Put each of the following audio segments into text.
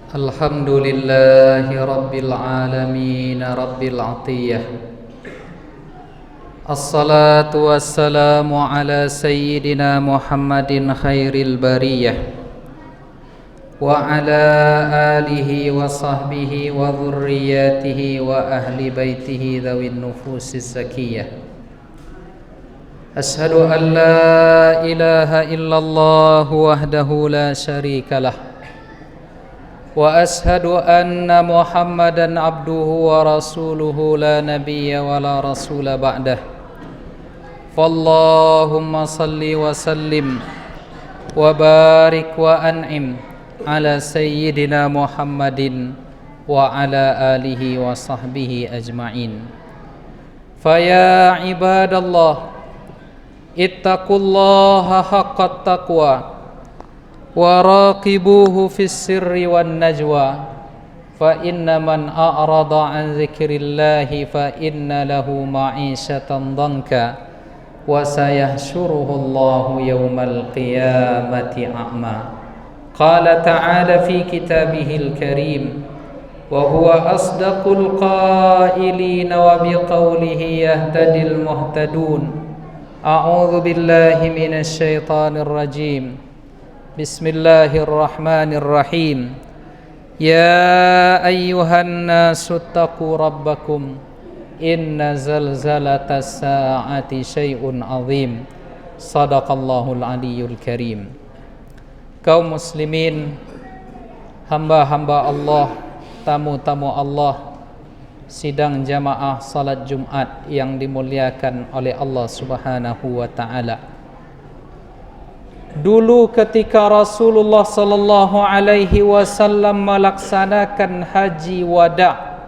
Alhamdulillahi Rabbil Alamin Rabbil Atiyah. Assalatu wassalamu ala Sayyidina Muhammadin khairil bariyah wa ala alihi wa sahbihi wa dhurriyyatihi wa ahli baitihi dhawin nufusis zakiyah. Ashhadu an la ilaha illallah wahdahu la syarika lah wa ashhadu anna Muhammadan abduhu wa rasuluhu la nabiyya wa la rasula ba'dah. Fallahumma salli wa sallim wa barik wa an'im ala sayyidina Muhammadin wa ala alihi wa sahbihi ajma'in. Faya ibadallah, ittaqullaha haqqat taqwa wa raqibuhu fis sirri wan najwa, fa inna man a'rada an dzikrillahi fa inna lahu ma'isyatan dhanka wa sayahsyuruhu Allahu yawmal qiyamati a'ma. Qala ta'ala fi kitabihil karim wa huwa asdaqul qailin wa biqaulihi yahtadil muhtadun. A'udzu billahi minasy syaithanir rajim. Bismillahirrahmanirrahim. Ya ayyuhan nasu taqu rabbakum inna zalzalatas saa'ati syai'un azim. Sadaqallahul aliyyul karim. Kaum muslimin, hamba-hamba Allah, tamu-tamu Allah, sidang jamaah salat Jumat yang dimuliakan oleh Allah Subhanahu wa taala. Dulu ketika Rasulullah sallallahu alaihi wasallam melaksanakan haji wada,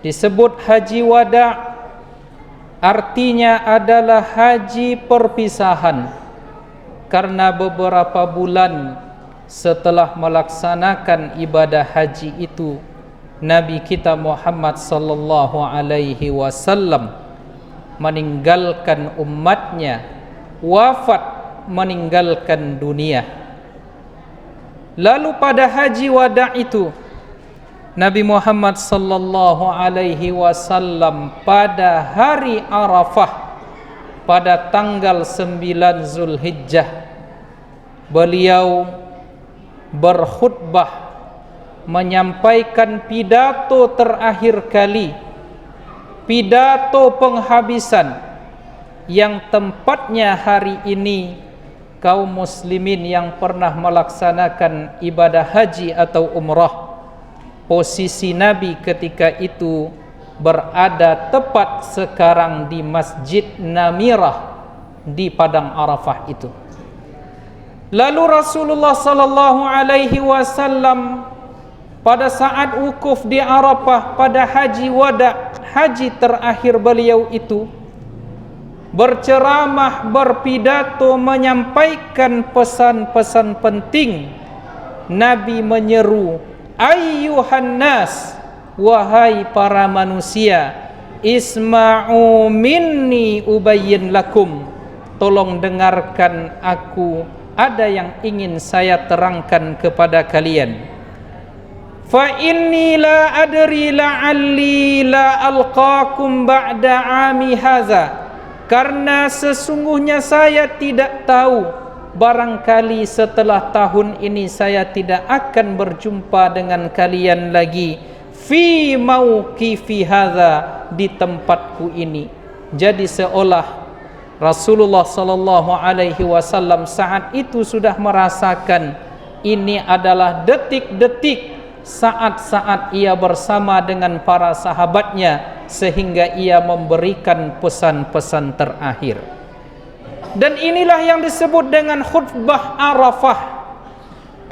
disebut haji wada artinya adalah haji perpisahan, karena beberapa bulan setelah melaksanakan ibadah haji itu Nabi kita Muhammad sallallahu alaihi wasallam meninggalkan umatnya, wafat, meninggalkan dunia. Lalu pada haji wada itu Nabi Muhammad sallallahu alaihi wasallam pada hari Arafah pada tanggal 9 Zulhijjah beliau berkhutbah, menyampaikan pidato terakhir kali, pidato penghabisan yang tempatnya hari ini kaum muslimin yang pernah melaksanakan ibadah haji atau umrah, posisi Nabi ketika itu berada tepat sekarang di Masjid Namirah di padang Arafah itu. Lalu Rasulullah sallallahu alaihi wasallam pada saat wukuf di Arafah pada haji wada, haji terakhir beliau itu, berceramah, berpidato, menyampaikan pesan-pesan penting Nabi menyeru, ayyuhan nas, wahai para manusia, isma'u minni ubayyin lakum, tolong dengarkan aku, ada yang ingin saya terangkan kepada kalian. Fa inni la adri la'alli la alqakum ba'da ami haza, karena sesungguhnya saya tidak tahu, barangkali setelah tahun ini saya tidak akan berjumpa dengan kalian lagi fi mauqifi hadza, di tempatku ini. Jadi seolah Rasulullah sallallahu alaihi wasallam saat itu sudah merasakan ini adalah detik-detik, saat-saat ia bersama dengan para sahabatnya, sehingga ia memberikan pesan-pesan terakhir. Dan inilah yang disebut dengan khutbah Arafah,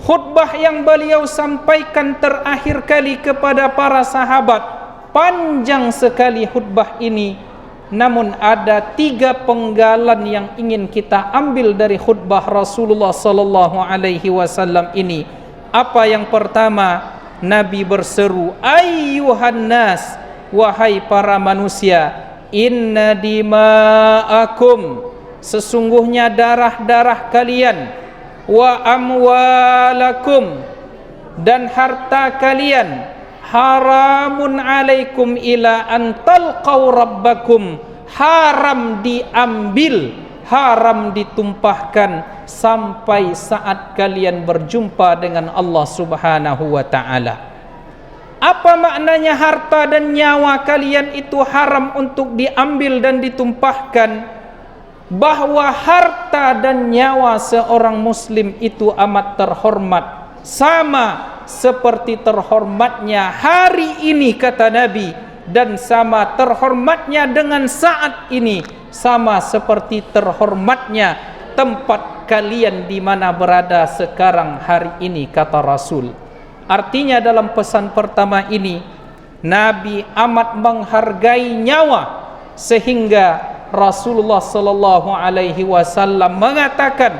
khutbah yang beliau sampaikan terakhir kali kepada para sahabat. Panjang sekali khutbah ini, namun ada 3 penggalan yang ingin kita ambil dari khutbah Rasulullah sallallahu alaihi wasallam ini. Apa yang pertama? Nabi berseru, ayyuhan nas, wahai para manusia, inna dima'akum, sesungguhnya darah-darah kalian, wa amwalakum, dan harta kalian, haramun alaikum ila an talqaw rabbakum, haram diambil, haram ditumpahkan sampai saat kalian berjumpa dengan Allah Subhanahu wa ta'ala. Apa maknanya harta dan nyawa kalian itu haram untuk diambil dan ditumpahkan? Bahwa harta dan nyawa seorang muslim itu amat terhormat, sama seperti terhormatnya hari ini, kata Nabi, dan sama terhormatnya dengan saat ini, sama seperti terhormatnya tempat kalian di mana berada sekarang hari ini, kata Rasul. Artinya dalam pesan pertama ini, Nabi amat menghargai nyawa, sehingga Rasulullah sallallahu alaihi wasallam mengatakan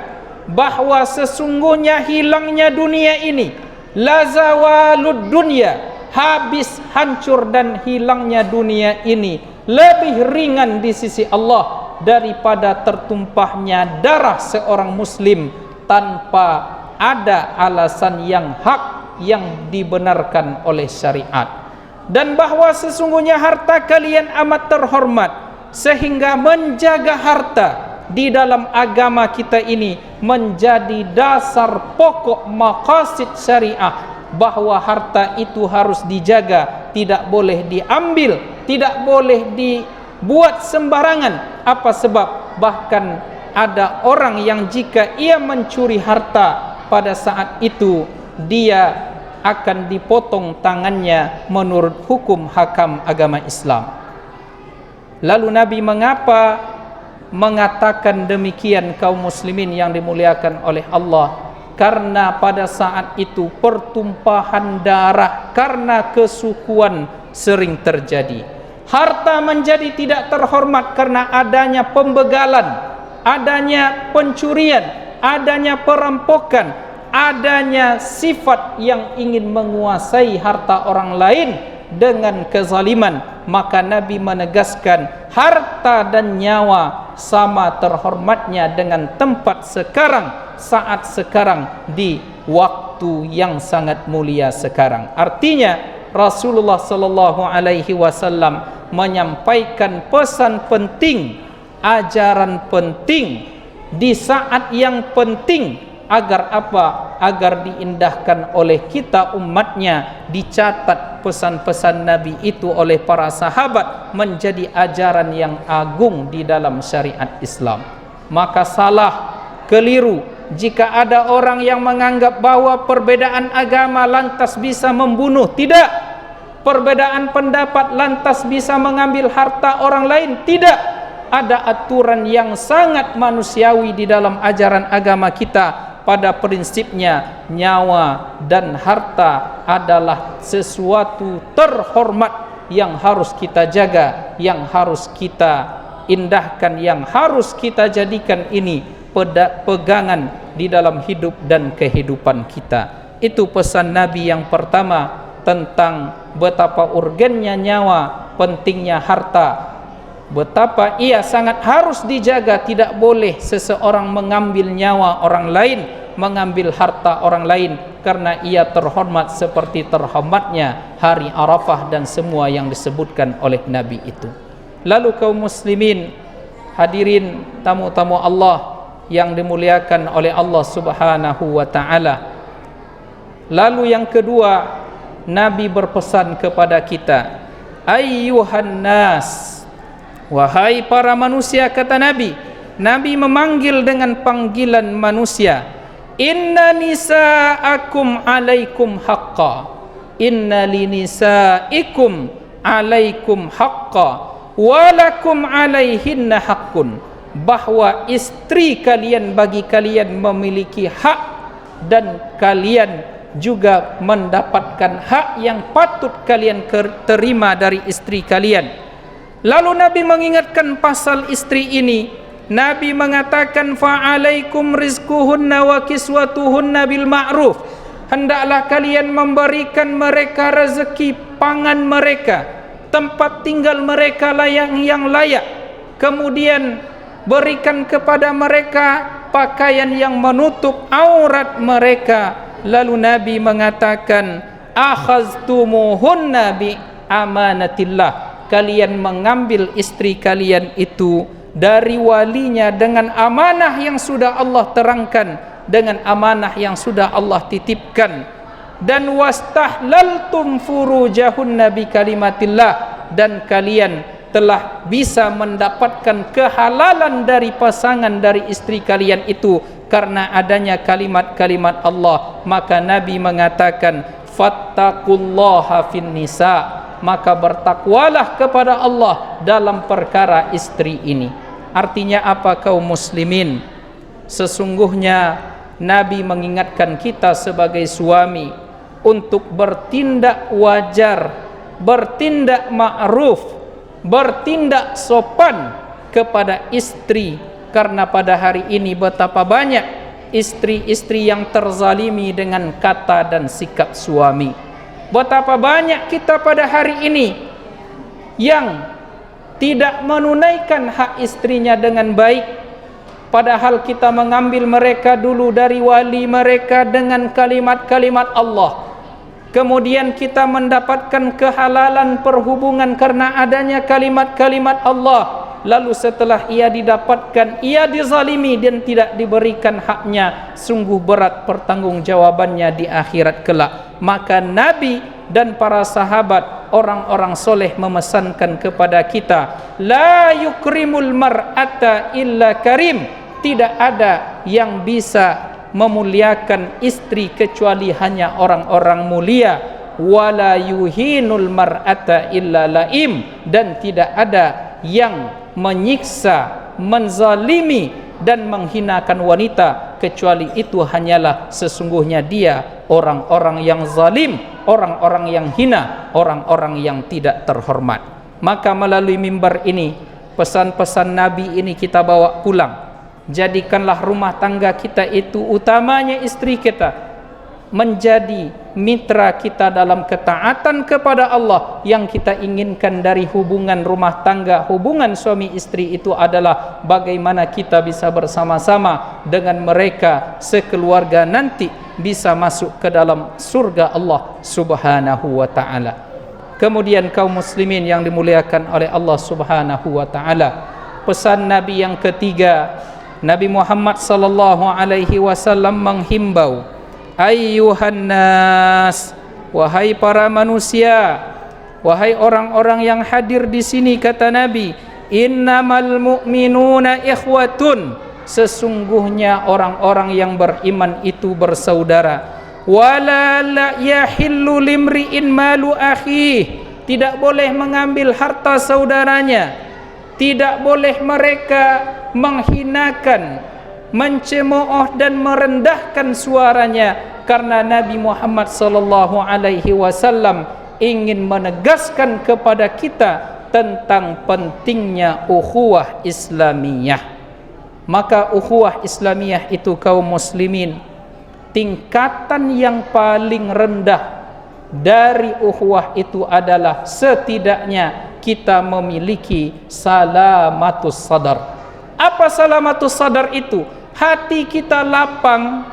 bahwa sesungguhnya hilangnya dunia ini, la zawalud dunya, habis, hancur dan hilangnya dunia ini lebih ringan di sisi Allah daripada tertumpahnya darah seorang muslim tanpa ada alasan yang hak yang dibenarkan oleh syariat. Dan bahwa sesungguhnya harta kalian amat terhormat, sehingga menjaga harta di dalam agama kita ini menjadi dasar pokok maqasid syariah, bahwa harta itu harus dijaga, tidak boleh diambil, tidak boleh dibuat sembarangan. Apa sebab? Bahkan ada orang yang jika ia mencuri harta, pada saat itu dia akan dipotong tangannya menurut hukum hakam agama Islam. Lalu Nabi mengapa mengatakan demikian, kaum muslimin yang dimuliakan oleh Allah? Karena pada saat itu pertumpahan darah karena kesukuan sering terjadi. Harta menjadi tidak terhormat karena adanya pembegalan, adanya pencurian, adanya perampokan, adanya sifat yang ingin menguasai harta orang lain dengan kezaliman. Maka Nabi menegaskan harta dan nyawa sama terhormatnya dengan tempat sekarang, saat sekarang, di waktu yang sangat mulia sekarang. Artinya Rasulullah sallallahu alaihi wasallam menyampaikan pesan penting, ajaran penting di saat yang penting. Agar apa? Agar diindahkan oleh kita umatnya, dicatat pesan-pesan Nabi itu oleh para sahabat menjadi ajaran yang agung di dalam syariat Islam. Maka salah, keliru jika ada orang yang menganggap bahwa perbedaan agama lantas bisa membunuh. Tidak. Perbedaan pendapat lantas bisa mengambil harta orang lain. Tidak. Ada aturan yang sangat manusiawi di dalam ajaran agama kita. Pada prinsipnya, nyawa dan harta adalah sesuatu terhormat yang harus kita jaga, yang harus kita indahkan, yang harus kita jadikan ini pegangan di dalam hidup dan kehidupan kita. Itu pesan Nabi yang pertama tentang betapa urgennya nyawa, pentingnya harta, betapa ia sangat harus dijaga. Tidak boleh seseorang mengambil nyawa orang lain, mengambil harta orang lain, karena ia terhormat seperti terhormatnya hari Arafah dan semua yang disebutkan oleh Nabi itu. Lalu kaum muslimin, hadirin tamu-tamu Allah yang dimuliakan oleh Allah Subhanahu wa taala. Lalu yang kedua, Nabi berpesan kepada kita, ayyuhan nas, wahai para manusia, kata Nabi. Nabi memanggil dengan panggilan manusia. Inna nisaakum alaikum haqqa, inna li nisaikum alaikum haqqa, walakum alaihinna haqqun. Bahwa istri kalian bagi kalian memiliki hak, dan kalian juga mendapatkan hak yang patut kalian terima dari istri kalian. Lalu Nabi mengingatkan pasal istri ini. Nabi mengatakan, fa'alaikum rizquhunna wa kiswatuhunna bil ma'ruf. Hendaklah kalian memberikan mereka rezeki pangan mereka, tempat tinggal mereka yang layak. Kemudian berikan kepada mereka pakaian yang menutup aurat mereka. Lalu Nabi mengatakan, akhaztumuhunna bi amanatillah. Kalian mengambil istri kalian itu dari walinya dengan amanah yang sudah Allah terangkan, dengan amanah yang sudah Allah titipkan. Dan wastahlaltum furujahunna bi kalimatillah. Dan kalian telah bisa mendapatkan kehalalan dari pasangan dari istri kalian itu karena adanya kalimat-kalimat Allah. Maka Nabi mengatakan, fattaqullaha fin nisa, maka bertakwalah kepada Allah dalam perkara istri ini. Artinya apa kaum muslimin? Sesungguhnya Nabi mengingatkan kita sebagai suami untuk bertindak wajar, bertindak ma'ruf, bertindak sopan kepada istri. Karena pada hari ini betapa banyak istri-istri yang terzalimi dengan kata dan sikap suami. Betapa banyak kita pada hari ini yang tidak menunaikan hak istrinya dengan baik, padahal kita mengambil mereka dulu dari wali mereka dengan kalimat-kalimat Allah. Kemudian kita mendapatkan kehalalan perhubungan karena adanya kalimat-kalimat Allah. Lalu setelah ia didapatkan, ia dizalimi dan tidak diberikan haknya. Sungguh berat pertanggungjawabannya di akhirat kelak. Maka Nabi dan para sahabat, orang-orang soleh memesankan kepada kita, la yukrimul mar'ata illa karim. Tidak ada yang bisa memuliakan istri kecuali hanya orang-orang mulia. Wala yuhinul mar'ata illa laim. Dan tidak ada yang menyiksa, menzalimi dan menghinakan wanita kecuali itu hanyalah sesungguhnya dia orang-orang yang zalim, orang-orang yang hina, orang-orang yang tidak terhormat. Maka melalui mimbar ini, pesan-pesan Nabi ini kita bawa pulang. Jadikanlah rumah tangga kita itu, utamanya istri kita, menjadi mitra kita dalam ketaatan kepada Allah. Yang kita inginkan dari hubungan rumah tangga, hubungan suami istri itu adalah bagaimana kita bisa bersama-sama dengan mereka sekeluarga nanti bisa masuk ke dalam surga Allah Subhanahu wa ta'ala. Kemudian kaum muslimin yang dimuliakan oleh Allah Subhanahu wa ta'ala, pesan Nabi yang ketiga, Nabi Muhammad sallallahu alaihi wasallam menghimbau, ayyuhan nas, wahai para manusia, wahai orang-orang yang hadir di sini, kata Nabi, innamal mu'minuna ikhwatun, sesungguhnya orang-orang yang beriman itu bersaudara. Wala la yahillu limri'in malu akhi, tidak boleh mengambil harta saudaranya, tidak boleh mereka menghinakan, mencemooh dan merendahkan suaranya, karena Nabi Muhammad sallallahu alaihi wasallam ingin menegaskan kepada kita tentang pentingnya ukhuwah Islamiyah. Maka ukhuwah Islamiyah itu kaum muslimin tingkatan yang paling rendah dari ukhuwah itu adalah setidaknya kita memiliki salamatus sadar. Apa salamatus sadar itu? Hati kita lapang,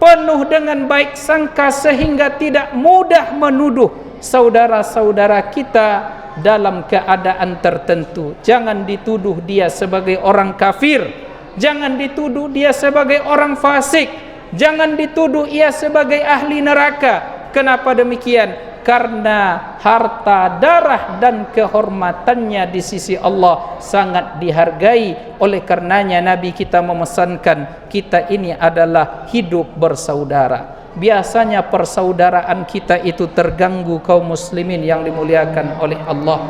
penuh dengan baik sangka sehingga tidak mudah menuduh saudara-saudara kita dalam keadaan tertentu. Jangan dituduh dia sebagai orang kafir, jangan dituduh dia sebagai orang fasik, jangan dituduh ia sebagai ahli neraka. Kenapa demikian? Karena harta, darah dan kehormatannya di sisi Allah sangat dihargai. Oleh karenanya Nabi kita memesankan kita ini adalah hidup bersaudara. Biasanya persaudaraan kita itu terganggu, kaum muslimin yang dimuliakan oleh Allah.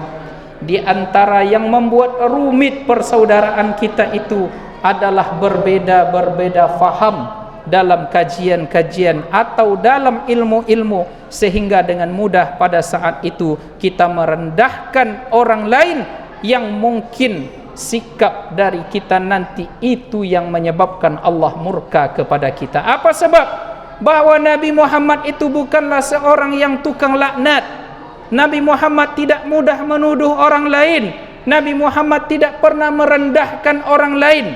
Di antara yang membuat rumit persaudaraan kita itu adalah berbeda faham dalam kajian-kajian atau dalam ilmu-ilmu, sehingga dengan mudah pada saat itu kita merendahkan orang lain yang mungkin sikap dari kita nanti itu yang menyebabkan Allah murka kepada kita. Apa sebab? Bahwa Nabi Muhammad itu bukanlah seorang yang tukang laknat. Nabi Muhammad tidak mudah menuduh orang lain. Nabi Muhammad tidak pernah merendahkan orang lain.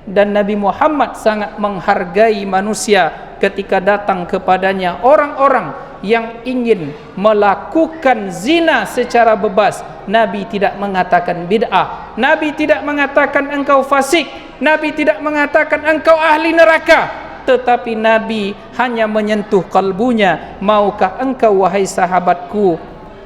Dan Nabi Muhammad sangat menghargai manusia ketika datang kepadanya orang-orang yang ingin melakukan zina secara bebas. Nabi tidak mengatakan bid'ah, Nabi tidak mengatakan engkau fasik, Nabi tidak mengatakan engkau ahli neraka, tetapi Nabi hanya menyentuh kalbunya. Maukah engkau wahai sahabatku,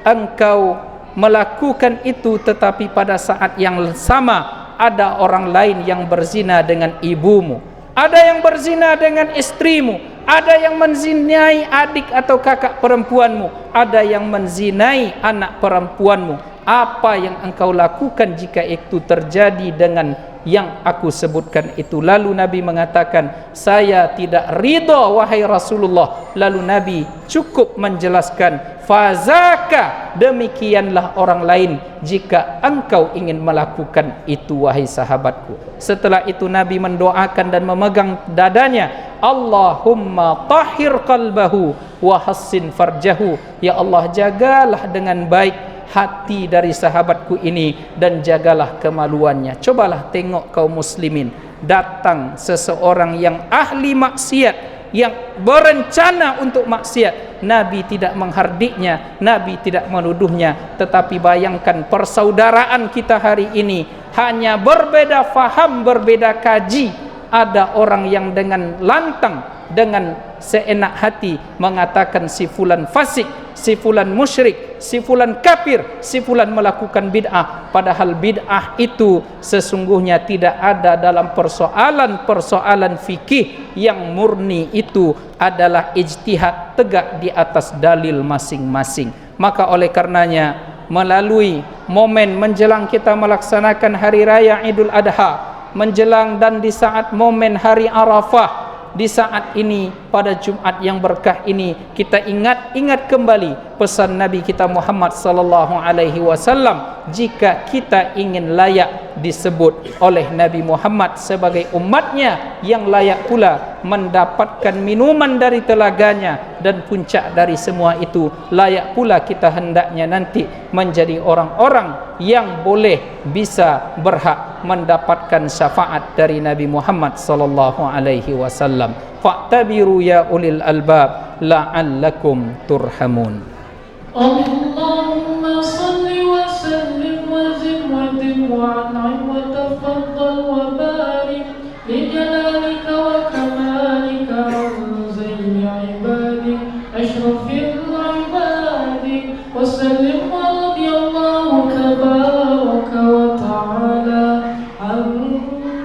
engkau melakukan itu, tetapi pada saat yang sama ada orang lain yang berzina dengan ibumu, ada yang berzina dengan istrimu, ada yang menzinai adik atau kakak perempuanmu, ada yang menzinai anak perempuanmu. Apa yang engkau lakukan jika itu terjadi dengan yang aku sebutkan itu? Lalu Nabi mengatakan, saya tidak ridha wahai Rasulullah. Lalu Nabi cukup menjelaskan, fazaka, demikianlah orang lain jika engkau ingin melakukan itu wahai sahabatku. Setelah itu Nabi mendoakan dan memegang dadanya, Allahumma tahhir qalbahu wa hassin farjahu. Ya Allah, jagalah dengan baik hati dari sahabatku ini dan jagalah kemaluannya. Cobalah tengok kaum muslimin, datang seseorang yang ahli maksiat, yang berencana untuk maksiat, Nabi tidak menghardiknya, Nabi tidak menuduhnya. Tetapi bayangkan persaudaraan kita hari ini hanya berbeda faham, berbeda kaji. Ada orang yang dengan lantang, dengan seenak hati mengatakan si fulan fasik, si fulan musyrik, si fulan kafir, si fulan melakukan bid'ah. Padahal bid'ah itu sesungguhnya tidak ada dalam persoalan fikih yang murni. Itu adalah ijtihad tegak di atas dalil masing-masing. Maka oleh karenanya, melalui momen menjelang kita melaksanakan hari raya Idul Adha, menjelang dan di saat momen hari Arafah, di saat ini pada Jumat yang berkah ini, kita ingat kembali pesan Nabi kita Muhammad sallallahu alaihi wasallam. Jika kita ingin layak disebut oleh Nabi Muhammad sebagai umatnya yang layak pula mendapatkan minuman dari telaganya, dan puncak dari semua itu, layak pula kita hendaknya nanti menjadi orang-orang yang boleh bisa berhak mendapatkan syafaat dari Nabi Muhammad sallallahu alaihi wasallam. Fa'tabiru ya ulil albab la'allakum turhamun. Allahumma salli wa sallim wa zid wa dim wa an'im wa tafaddal wa barik li jalalika wa kamalika wa zayyi ibadik ashrafil ibadik wa sallim wa radiyallahu tabaraka wa ta'ala an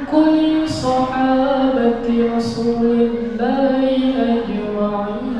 kulli sahabati rasulillahi ajma'in.